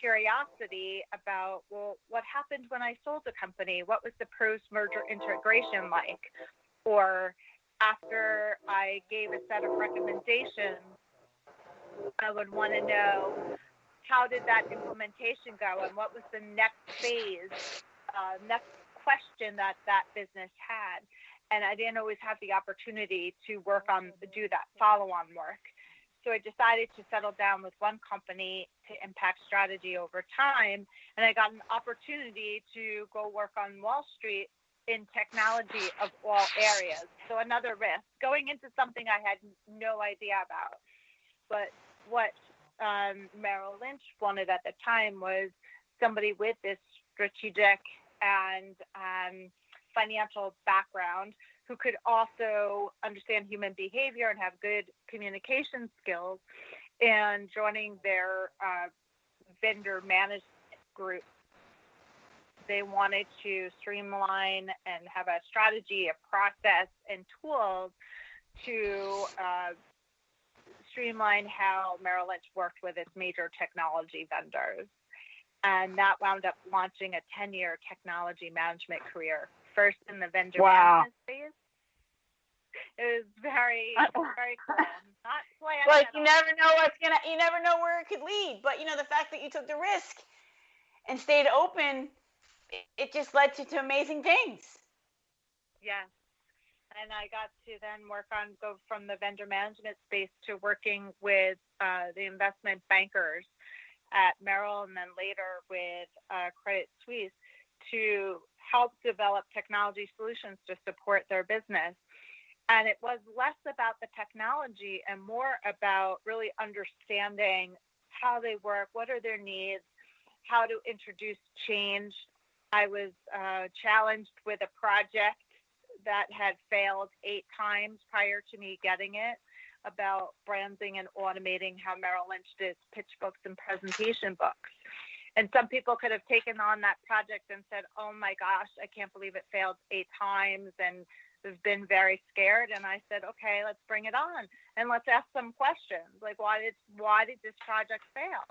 curiosity about, well, what happened when I sold a company? What was the post-merger integration like? Or after I gave a set of recommendations, I would want to know, how did that implementation go, and what was the next phase, next question that business had? And I didn't always have the opportunity to do that follow-on work. So I decided to settle down with one company to impact strategy over time. And I got an opportunity to go work on Wall Street in technology of all areas. So another risk, going into something I had no idea about. But what Merrill Lynch wanted at the time was somebody with this strategic and financial background who could also understand human behavior and have good communication skills, and joining their vendor management group. They wanted to streamline and have a strategy, a process, and tools to streamline how Merrill Lynch worked with its major technology vendors. And that wound up launching a 10-year technology management career, first in the vendor management space. It was very, very cool. Not planned. Like, you never know where it could lead. But, the fact that you took the risk and stayed open, it just led to amazing things. Yeah. And I got to then go from the vendor management space to working with the investment bankers at Merrill, and then later with Credit Suisse, to help develop technology solutions to support their business. And it was less about the technology and more about really understanding how they work, what are their needs, how to introduce change. I was challenged with a project that had failed 8 times prior to me getting it, about branding and automating how Merrill Lynch did pitch books and presentation books. And some people could have taken on that project and said, oh my gosh, I can't believe it failed 8 times, and have been very scared. And I said, okay, let's bring it on and let's ask some questions. Like, why did this project fail?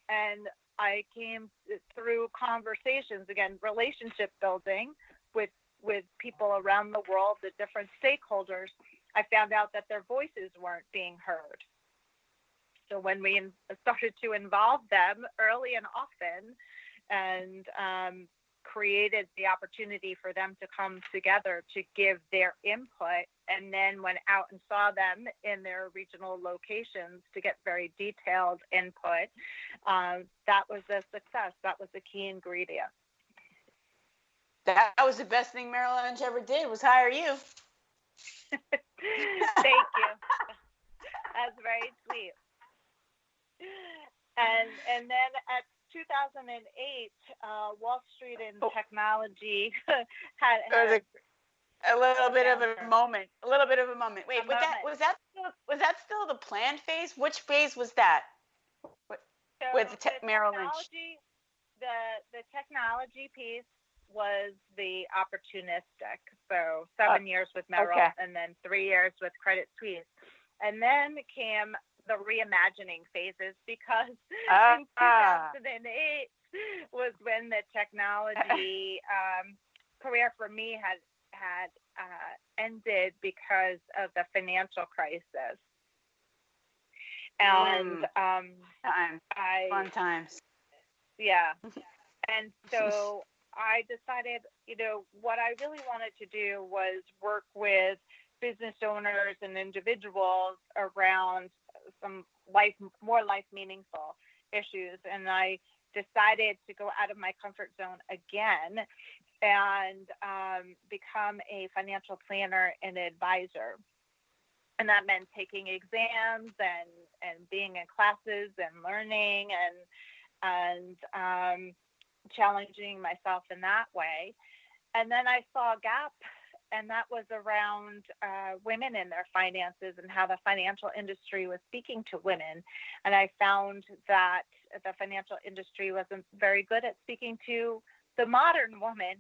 And I came through conversations, again, relationship building with people around the world, the different stakeholders. I found out that their voices weren't being heard. So when we started to involve them early and often, and created the opportunity for them to come together to give their input, and then went out and saw them in their regional locations to get very detailed input, that was a success. That was the key ingredient. That was the best thing Merrill Lynch ever did, was hire you. Thank you. That's very sweet. And then at 2008, Wall Street and technology had a little bit of a moment. Wait, was that still the planned phase? Which phase was that? With Merrill Lynch. The technology piece was the opportunistic. So 7 years with Merrill, and then 3 years with Credit Suisse. And then came the reimagining phases, because in 2008 was when the technology career for me had ended because of the financial crisis. And fun times. Yeah. And so I decided, what I really wanted to do was work with business owners and individuals around some more life meaningful issues. And I decided to go out of my comfort zone again and become a financial planner and advisor. And that meant taking exams and being in classes and learning and challenging myself in that way. And then I saw a gap, and that was around women in their finances and how the financial industry was speaking to women. And I found that the financial industry wasn't very good at speaking to the modern woman.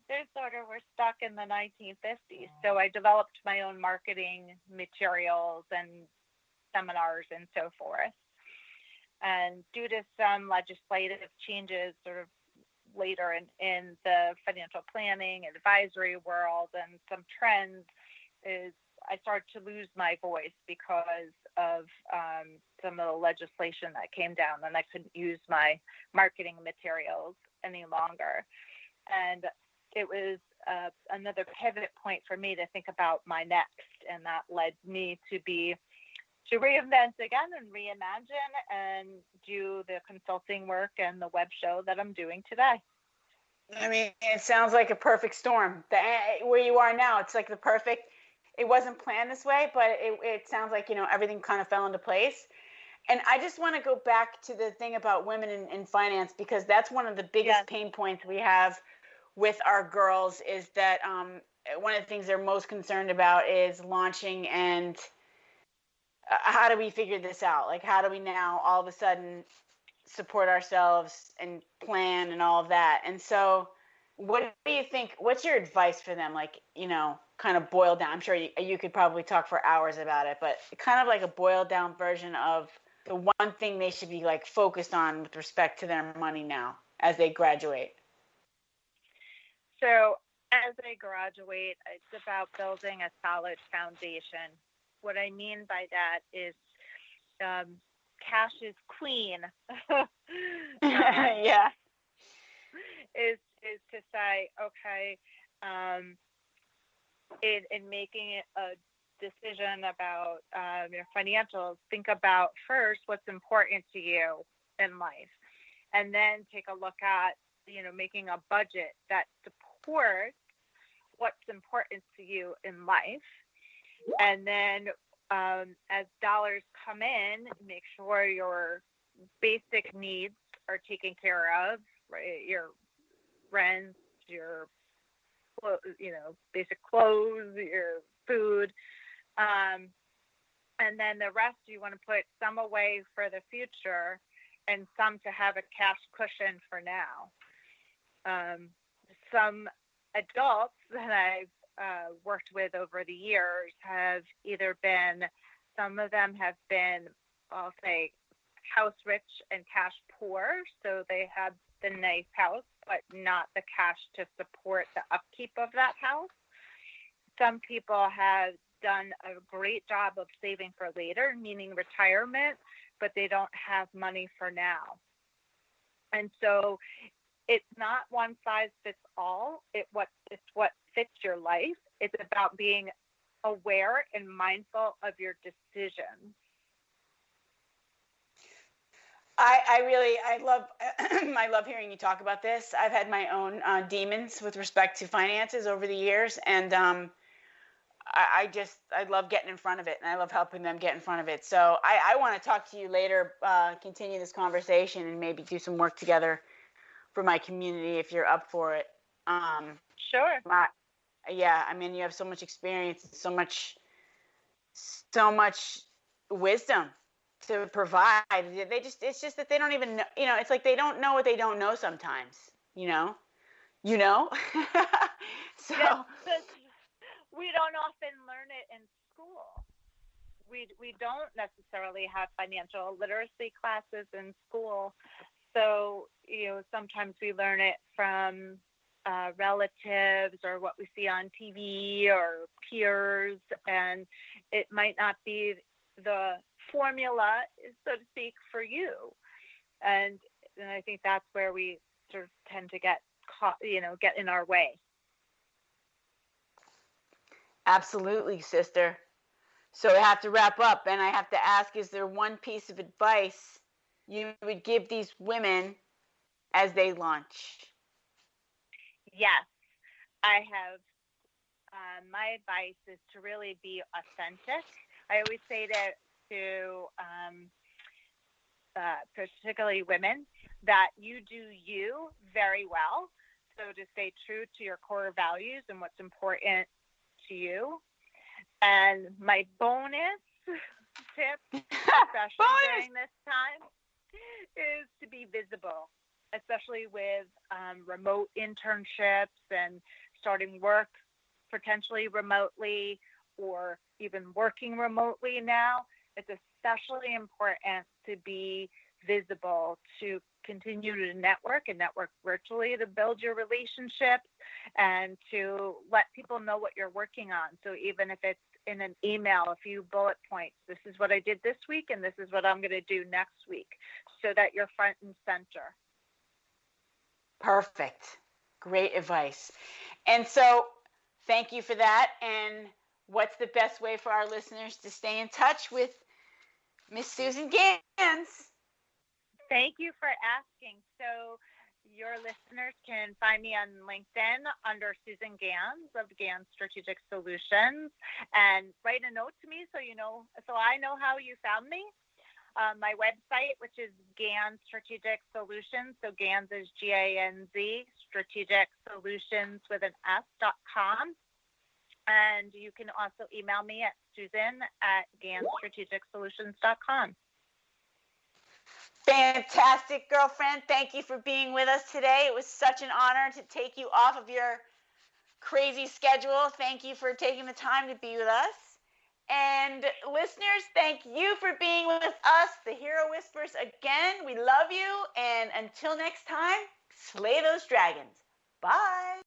They sort of were stuck in the 1950s. So I developed my own marketing materials and seminars and so forth. And due to some legislative changes sort of later in the financial planning advisory world and some trends, is I started to lose my voice because of some of the legislation that came down, and I couldn't use my marketing materials any longer. And it was another pivot point for me to think about my next, and that led me to reinvent again and reimagine and do the consulting work and the web show that I'm doing today. I mean, it sounds like a perfect storm. Where you are now, it's like the perfect. It wasn't planned this way, but it sounds like, everything kind of fell into place. And I just want to go back to the thing about women in finance, because that's one of the biggest pain points we have with our girls, is that one of the things they're most concerned about is launching, and how do we figure this out? Like, how do we now all of a sudden support ourselves and plan and all of that? And so what do you think, what's your advice for them? Like, kind of boiled down, I'm sure you could probably talk for hours about it, but kind of like a boiled down version of the one thing they should be like focused on with respect to their money now as they graduate. So as they graduate, it's about building a solid foundation. What I mean by that is cash is queen. Yeah. Is to say, okay, in making a decision about your financials, think about first what's important to you in life, and then take a look at making a budget that supports what's important to you in life. And then as dollars come in, make sure your basic needs are taken care of, right? Your rent, your basic clothes, your food, and then the rest you want to put some away for the future and some to have a cash cushion for now. Some adults that I've worked with over the years have either been, some of them have been, I'll say, house rich and cash poor. So they have the nice house, but not the cash to support the upkeep of that house. Some people have done a great job of saving for later, meaning retirement, but they don't have money for now. And so it's not one size fits all. It's what fits your life. It's about being aware and mindful of your decisions. I love hearing you talk about this. I've had my own demons with respect to finances over the years, and I love getting in front of it, and I love helping them get in front of it. So I want to talk to you later, continue this conversation, and maybe do some work together for my community if you're up for it. Sure. Yeah, I mean, you have so much experience, so much wisdom to provide. It's just that they don't even know, it's like they don't know what they don't know sometimes, So yeah, we don't often learn it in school. We don't necessarily have financial literacy classes in school. So, sometimes we learn it from relatives or what we see on TV or peers, and it might not be the formula, so to speak, for you. And I think that's where we sort of tend to get caught, get in our way. Absolutely, sister. So I have to wrap up, and I have to ask, is there one piece of advice you would give these women as they launch? Yes, I have. My advice is to really be authentic. I always say to particularly women, that you do you very well. So to stay true to your core values and what's important to you. And my bonus tip, especially during this time, is to be visible, especially with remote internships and starting work potentially remotely or even working remotely now. It's especially important to be visible, to continue to network and network virtually to build your relationships and to let people know what you're working on. So even if it's in an email, a few bullet points, this is what I did this week and this is what I'm going to do next week, so that you're front and center. Perfect. Great advice. And so thank you for that. And what's the best way for our listeners to stay in touch with Miss Susan Ganz? Thank you for asking. So your listeners can find me on LinkedIn under Susan Ganz of Ganz Strategic Solutions, and write a note to me so I know how you found me. My website, which is Ganz Strategic Solutions, so Ganz is GANZ, Strategic Solutions with an S.com. And you can also email me at susan@ganzstrategicsolutions.com. Fantastic, girlfriend. Thank you for being with us today. It was such an honor to take you off of your crazy schedule. Thank you for taking the time to be with us. And listeners, thank you for being with us, the Hero Whispers. Again, we love you. And until next time, slay those dragons. Bye.